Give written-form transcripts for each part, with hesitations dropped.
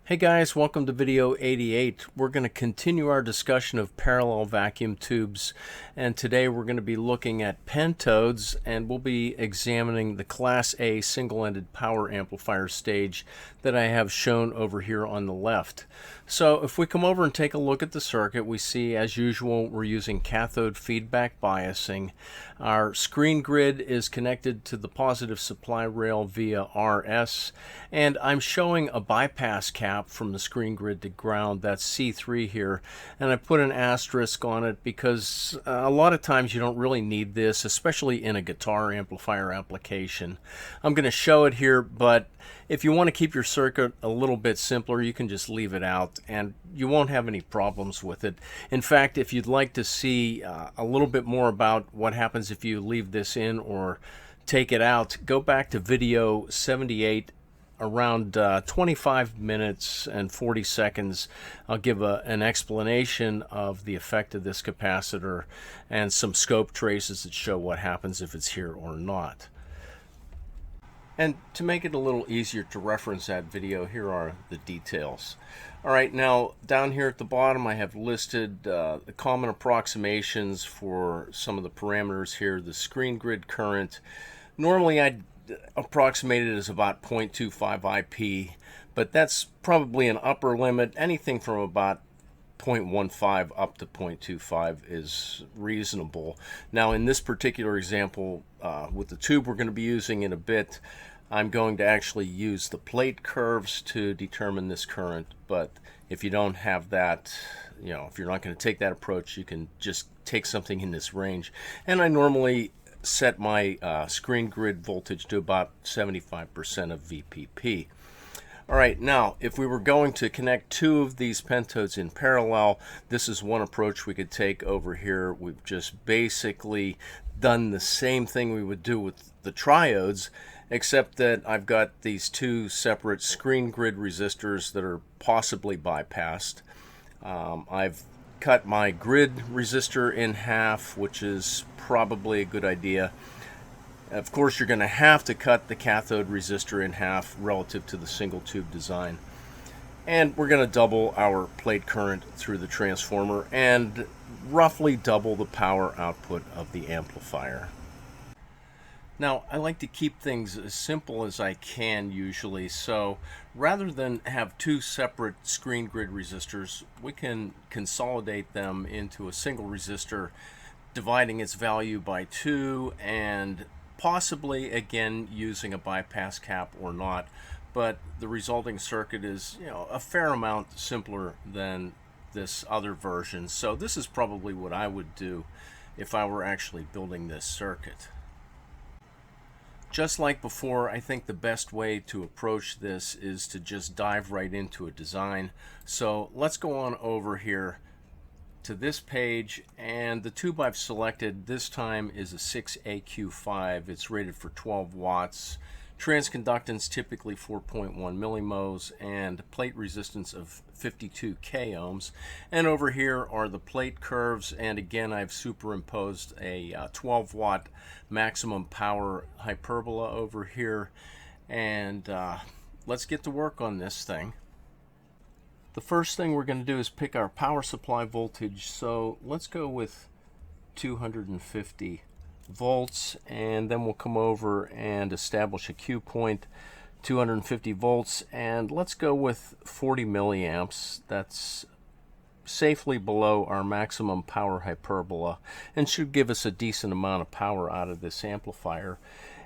Hey guys, welcome to video 88. We're going to continue our discussion of parallel vacuum tubes, and today we're going to be looking at pentodes, and we'll be examining the Class A single-ended power amplifier stage that I have shown over here on the left. So if we come over and take a look at the circuit, we see, as usual, we're using cathode feedback biasing. Our screen grid is connected to the positive supply rail via RS, and I'm showing a bypass cap from the screen grid to ground. That's C3 here, and I put an asterisk on it because a lot of times you don't really need this, especially in a guitar amplifier application. I'm going to show it here, but if you want to keep your circuit a little bit simpler, you can just leave it out and you won't have any problems with it. In fact, if you'd like to see a little bit more about what happens if you leave this in or take it out, go back to video 78. Around 25 minutes and 40 seconds, I'll give an explanation of the effect of this capacitor and some scope traces that show what happens if it's here or not. And to make it a little easier to reference that video, here are the details. All right, now down here at the bottom I have listed the common approximations for some of the parameters here. The screen grid current, normally I'd approximate it as about 0.25 IP, but that's probably an upper limit. Anything from about 0.15 up to 0.25 is reasonable. Now in this particular example, with the tube we're going to be using in a bit, I'm going to actually use the plate curves to determine this current, but if you don't have that, if you're not going to take that approach, you can just take something in this range. And I normally set my screen grid voltage to about 75% of VPP. All right, now if we were going to connect two of these pentodes in parallel, this is one approach we could take over here. We've just basically done the same thing we would do with the triodes, except that I've got these two separate screen grid resistors that are possibly bypassed. I've cut my grid resistor in half, which is probably a good idea. Of course, you're going to have to cut the cathode resistor in half relative to the single tube design. And we're going to double our plate current through the transformer and roughly double the power output of the amplifier. Now, I like to keep things as simple as I can usually, so rather than have two separate screen grid resistors, we can consolidate them into a single resistor, dividing its value by 2 and possibly again using a bypass cap or not, but the resulting circuit is a fair amount simpler than this other version. So this is probably what I would do if I were actually building this circuit. Just like before, I think the best way to approach this is to just dive right into a design. So let's go on over here to this page, and the tube I've selected this time is a 6AQ5. It's rated for 12 watts. Transconductance typically 4.1 millimos and plate resistance of 52 k ohms. And over here are the plate curves, and again I've superimposed a 12 watt maximum power hyperbola over here, and let's get to work on this thing. The first thing we're going to do is pick our power supply voltage, so let's go with 250 volts, and then we'll come over and establish a Q point, 250 volts, and let's go with 40 milliamps. That's safely below our maximum power hyperbola and should give us a decent amount of power out of this amplifier.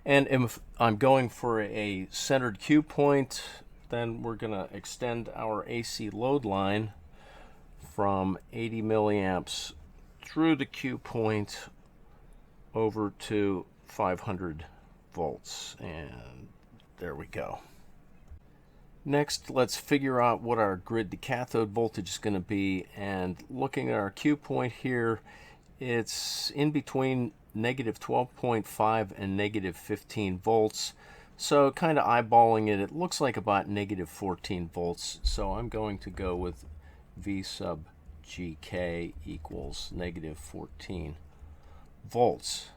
And if I'm going for a centered Q point, then we're going to extend our AC load line from 80 milliamps through the Q point over to 500 volts, and there we go. Next, let's figure out what our grid to cathode voltage is going to be, and looking at our Q point here, it's in between negative 12.5 and negative 15 volts. So kind of eyeballing it, it looks like about negative 14 volts. So I'm going to go with V sub GK equals negative 14 volts.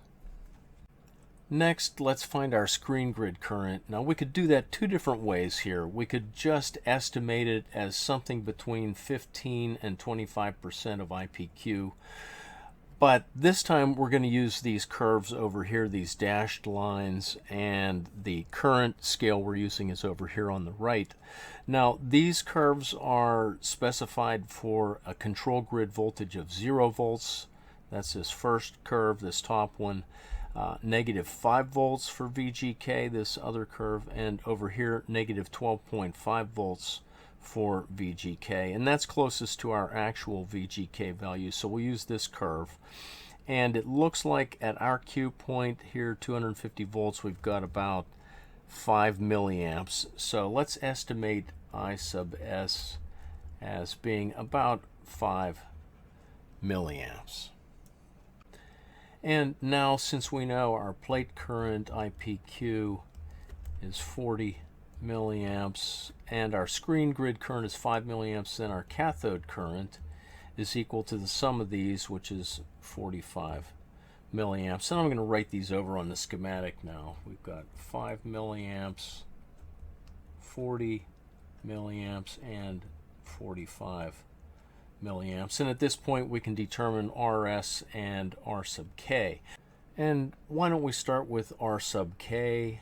Next, let's find our screen grid current. Now we could do that two different ways here. We could just estimate it as something between 15 and 25% of IPQ. But this time we're going to use these curves over here, these dashed lines, and the current scale we're using is over here on the right. Now these curves are specified for a control grid voltage of 0 volts. That's this first curve, this top one. Negative 5 volts for VGK, this other curve, and over here negative 12.5 volts for VGK, and that's closest to our actual VGK value, so we'll use this curve. And it looks like at our Q point here, 250 volts, we've got about 5 milliamps. So let's estimate I sub S as being about 5 milliamps. And now, since we know our plate current IPQ is 40 milliamps and our screen grid current is 5 milliamps, then our cathode current is equal to the sum of these, which is 45 milliamps. And I'm going to write these over on the schematic now. We've got 5 milliamps, 40 milliamps, and 45 milliamps. And at this point we can determine RS and R sub K. And why don't we start with R sub K,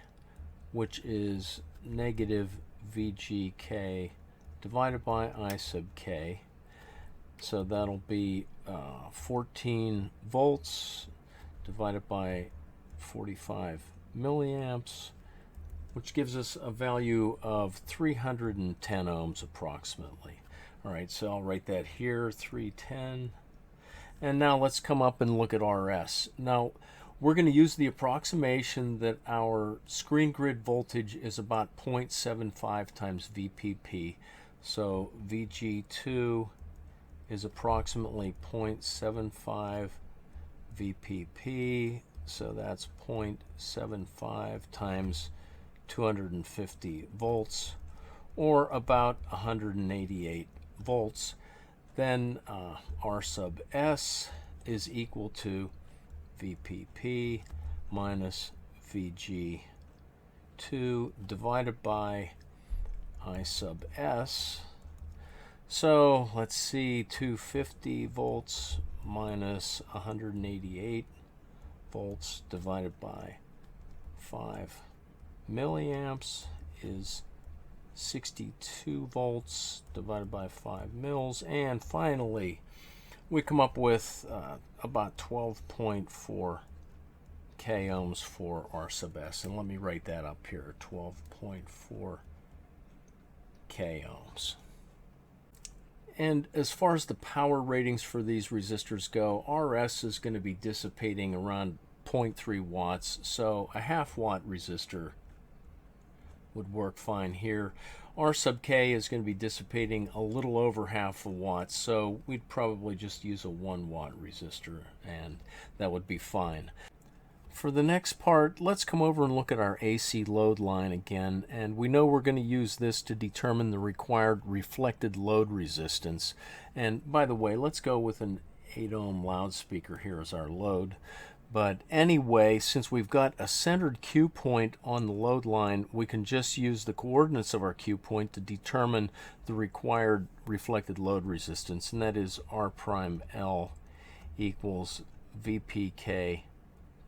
which is negative VGK divided by I sub K. So that'll be 14 volts divided by 45 milliamps, which gives us a value of 310 ohms approximately. All right, so I'll write that here, 310. And now let's come up and look at RS. Now, we're going to use the approximation that our screen grid voltage is about 0.75 times VPP. So VG2 is approximately 0.75 VPP. So that's 0.75 times 250 volts, or about 188 volts. Then R sub S is equal to VPP minus VG2 divided by I sub S. So let's see, 250 volts minus 188 volts divided by 5 milliamps is 62 volts divided by 5 mils. And finally, we come up with about 12.4 k ohms for R sub S. And let me write that up here, 12.4 k ohms. And as far as the power ratings for these resistors go, RS is going to be dissipating around 0.3 watts, so a half watt resistor would work fine here. R sub K is going to be dissipating a little over half a watt, so we'd probably just use a 1 watt resistor and that would be fine. For the next part, let's come over and look at our AC load line again, and we know we're going to use this to determine the required reflected load resistance. And by the way, let's go with an 8 ohm loudspeaker here as our load. But anyway, since we've got a centered Q point on the load line, we can just use the coordinates of our Q point to determine the required reflected load resistance, and that is R prime L equals VPK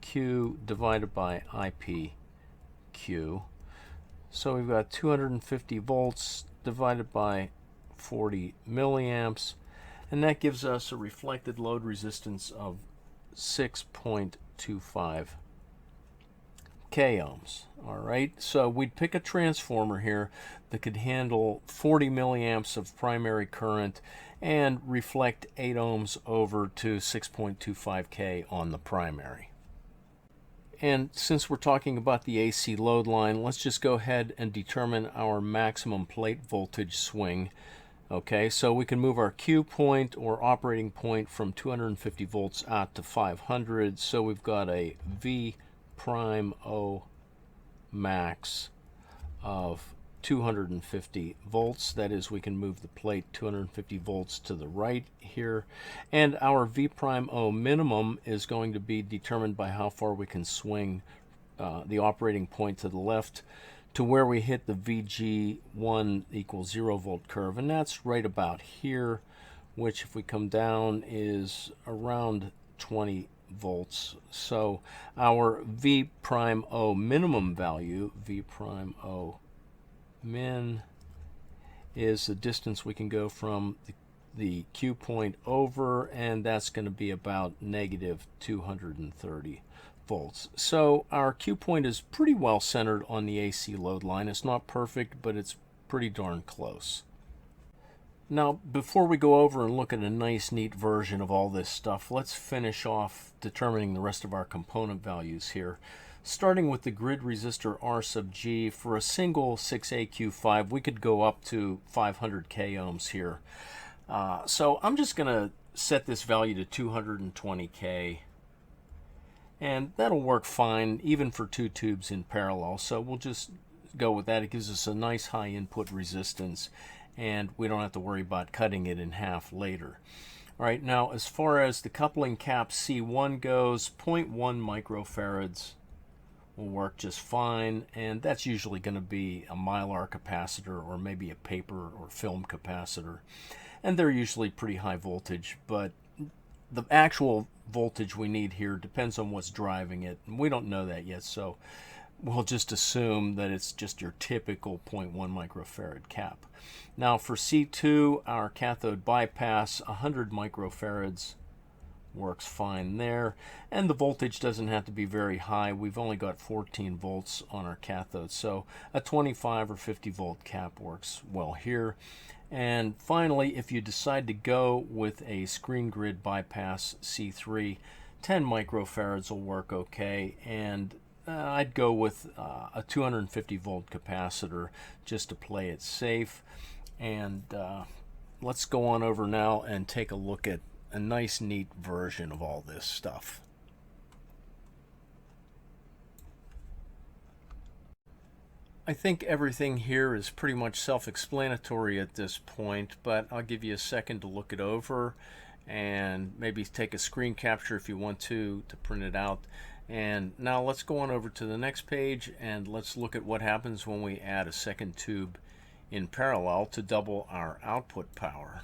Q divided by IPQ. So we've got 250 volts divided by 40 milliamps, and that gives us a reflected load resistance of 6.25 k ohms. All right, so we'd pick a transformer here that could handle 40 milliamps of primary current and reflect 8 ohms over to 6.25 k on the primary. And since we're talking about the AC load line, let's just go ahead and determine our maximum plate voltage swing. Okay, so we can move our Q point or operating point from 250 volts out to 500. So we've got a V prime O max of 250 volts. That is, we can move the plate 250 volts to the right here. And our V prime O minimum is going to be determined by how far we can swing the operating point to the left to where we hit the VG1 equals 0 volt curve, and that's right about here, which if we come down is around 20 volts. So our V prime O minimum value, V prime O min, is the distance we can go from the Q point over, and that's going to be about negative 230 volts. So our Q point is pretty well centered on the AC load line. It's not perfect, but it's pretty darn close. Now, before we go over and look at a nice, neat version of all this stuff, let's finish off determining the rest of our component values here. Starting with the grid resistor R sub G, for a single 6AQ5, we could go up to 500 k ohms here. So I'm just going to set this value to 220k, and that'll work fine even for two tubes in parallel. So we'll just go with that. It gives us a nice high input resistance, and we don't have to worry about cutting it in half later. All right, now as far as the coupling cap C1 goes, 0.1 microfarads will work just fine, and that's usually going to be a mylar capacitor or maybe a paper or film capacitor, and they're usually pretty high voltage, but the actual voltage we need here depends on what's driving it, and we don't know that yet, so we'll just assume that it's just your typical 0.1 microfarad cap. Now for C2, our cathode bypass, 100 microfarads works fine there, and the voltage doesn't have to be very high. We've only got 14 volts on our cathode, so a 25 or 50 volt cap works well here. And finally, if you decide to go with a screen grid bypass C3, 10 microfarads will work okay, and I'd go with a 250 volt capacitor just to play it safe. And let's go on over now and take a look at a nice, neat version of all this stuff. I think everything here is pretty much self-explanatory at this point, but I'll give you a second to look it over and maybe take a screen capture if you want to print it out. And now let's go on over to the next page and let's look at what happens when we add a second tube in parallel to double our output power.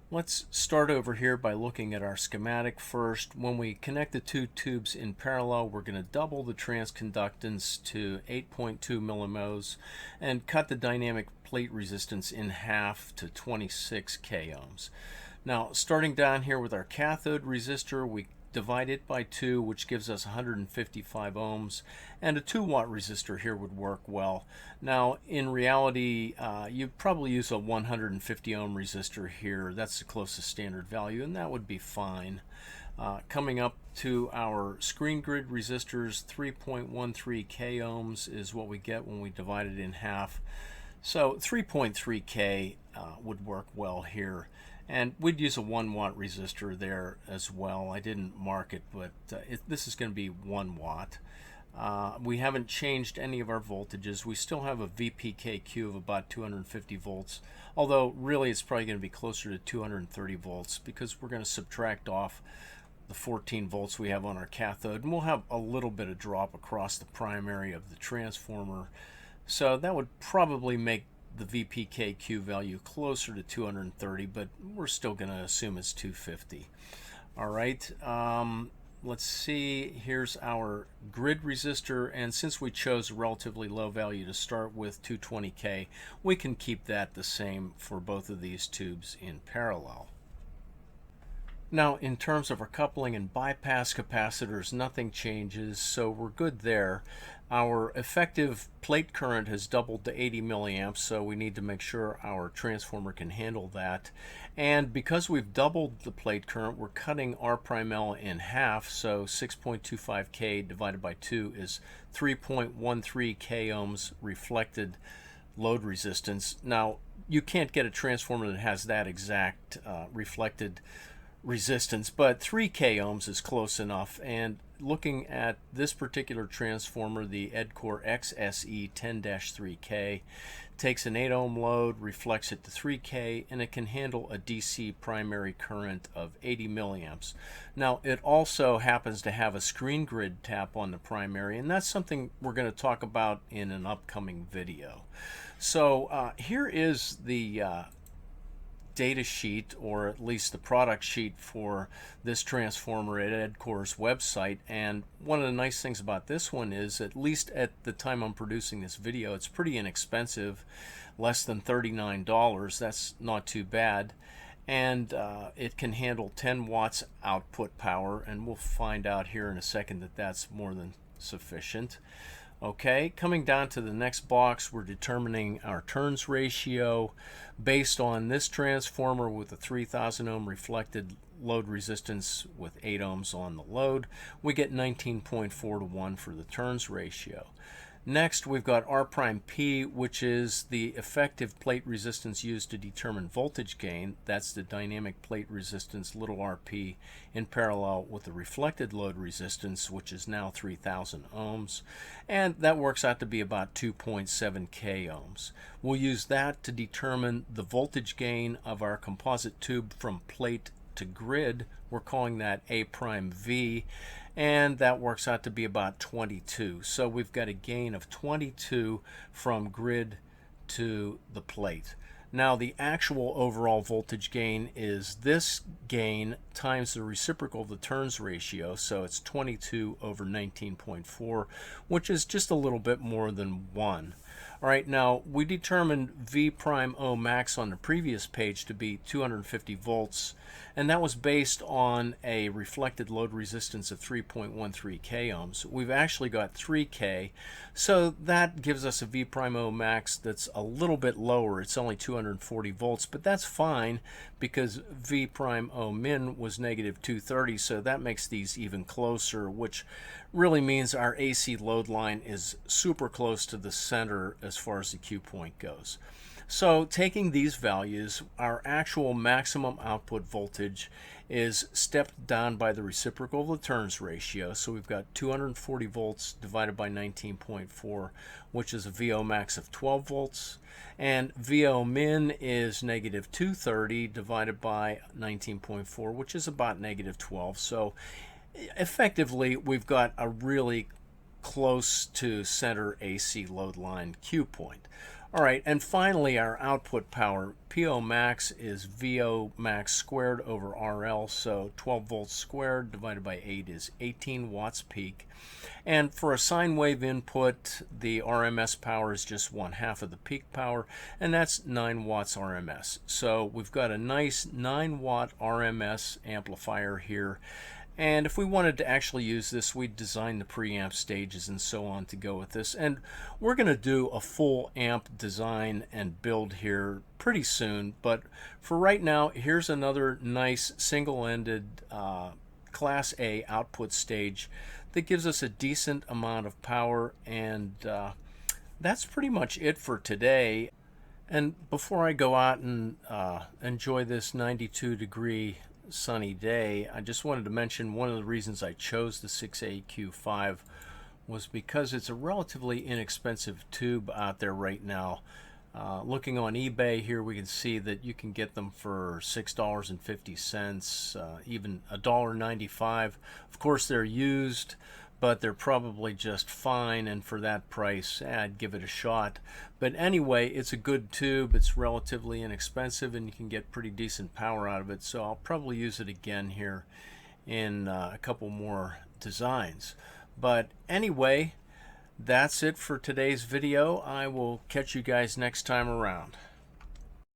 Let's start over here by looking at our schematic first. When we connect the two tubes in parallel, we're going to double the transconductance to 8.2 millimoles and cut the dynamic plate resistance in half to 26 k ohms. Now, starting down here with our cathode resistor, we divide it by 2, which gives us 155 ohms, and a 2-watt resistor here would work well. Now, in reality, you'd probably use a 150 ohm resistor here. That's the closest standard value, and that would be fine. Coming up to our screen grid resistors, 3.13 k ohms is what we get when we divide it in half. So 3.3 k would work well here. And we'd use a 1-watt resistor there as well. I didn't mark it, but this is going to be 1 watt. We haven't changed any of our voltages. We still have a VPKQ of about 250 volts, although really it's probably going to be closer to 230 volts because we're going to subtract off the 14 volts we have on our cathode, and we'll have a little bit of drop across the primary of the transformer. So that would probably make the VPKQ value closer to 230, but we're still going to assume it's 250. All right, let's see, here's our grid resistor, and since we chose a relatively low value to start with, 220k, we can keep that the same for both of these tubes in parallel. Now, in terms of our coupling and bypass capacitors, nothing changes, so we're good there. Our effective plate current has doubled to 80 milliamps, so we need to make sure our transformer can handle that. And because we've doubled the plate current, we're cutting R prime L in half, so 6.25k divided by 2 is 3.13 k ohms reflected load resistance. Now, you can't get a transformer that has that exact reflected resistance, but 3 k ohms is close enough. And looking at this particular transformer, the EdCore XSE 10-3K, takes an 8 ohm load, reflects it to 3K, and it can handle a DC primary current of 80 milliamps. Now, it also happens to have a screen grid tap on the primary, and that's something we're going to talk about in an upcoming video. So here is the data sheet, or at least the product sheet for this transformer at Edcore's website. And one of the nice things about this one is, at least at the time I'm producing this video, it's pretty inexpensive, less than $39. That's not too bad. And it can handle 10 watts output power, and we'll find out here in a second that that's more than sufficient. Okay, coming down to the next box, we're determining our turns ratio based on this transformer with a 3000 ohm reflected load resistance with 8 ohms on the load. We get 19.4 to 1 for the turns ratio. Next, we've got R prime P, which is the effective plate resistance used to determine voltage gain. That's the dynamic plate resistance, little rp, in parallel with the reflected load resistance, which is now 3000 ohms. And that works out to be about 2.7 k ohms. We'll use that to determine the voltage gain of our composite tube from plate to grid. We're calling that A prime V, and that works out to be about 22. So we've got a gain of 22 from grid to the plate. Now, the actual overall voltage gain is this gain times the reciprocal of the turns ratio, so it's 22 over 19.4, which is just a little bit more than 1. All right, now we determined V prime O max on the previous page to be 250 volts, and that was based on a reflected load resistance of 3.13 k ohms. We've actually got 3K, so that gives us a V prime O max that's a little bit lower. It's only 240 volts, but that's fine because V prime O min was negative 230, so that makes these even closer, which really means our AC load line is super close to the center as far as the Q point goes. So taking these values, our actual maximum output voltage is stepped down by the reciprocal of the turns ratio. So we've got 240 volts divided by 19.4, which is a VO max of 12 volts. And VO min is negative 230 divided by 19.4, which is about negative 12. So effectively, we've got a really close to center AC load line Q point. All right, and finally, our output power, PO max is VO max squared over RL, so 12 volts squared divided by 8 is 18 watts peak. And for a sine wave input, the RMS power is just 1/2 of the peak power, and that's 9 watts RMS. So we've got a nice 9 watt RMS amplifier here. And if we wanted to actually use this, we'd design the preamp stages and so on to go with this. And we're going to do a full amp design and build here pretty soon. But for right now, here's another nice single-ended Class A output stage that gives us a decent amount of power. And that's pretty much it for today. And before I go out and enjoy this 92-degree sunny day, I just wanted to mention one of the reasons I chose the 6AQ5 was because it's a relatively inexpensive tube out there right now. Looking on eBay here, we can see that you can get them for $6.50, even $1.95. Of course, they're used, but they're probably just fine, and for that price, I'd give it a shot. But anyway, it's a good tube, it's relatively inexpensive, and you can get pretty decent power out of it, so I'll probably use it again here in a couple more designs. But anyway, that's it for today's video. I will catch you guys next time around.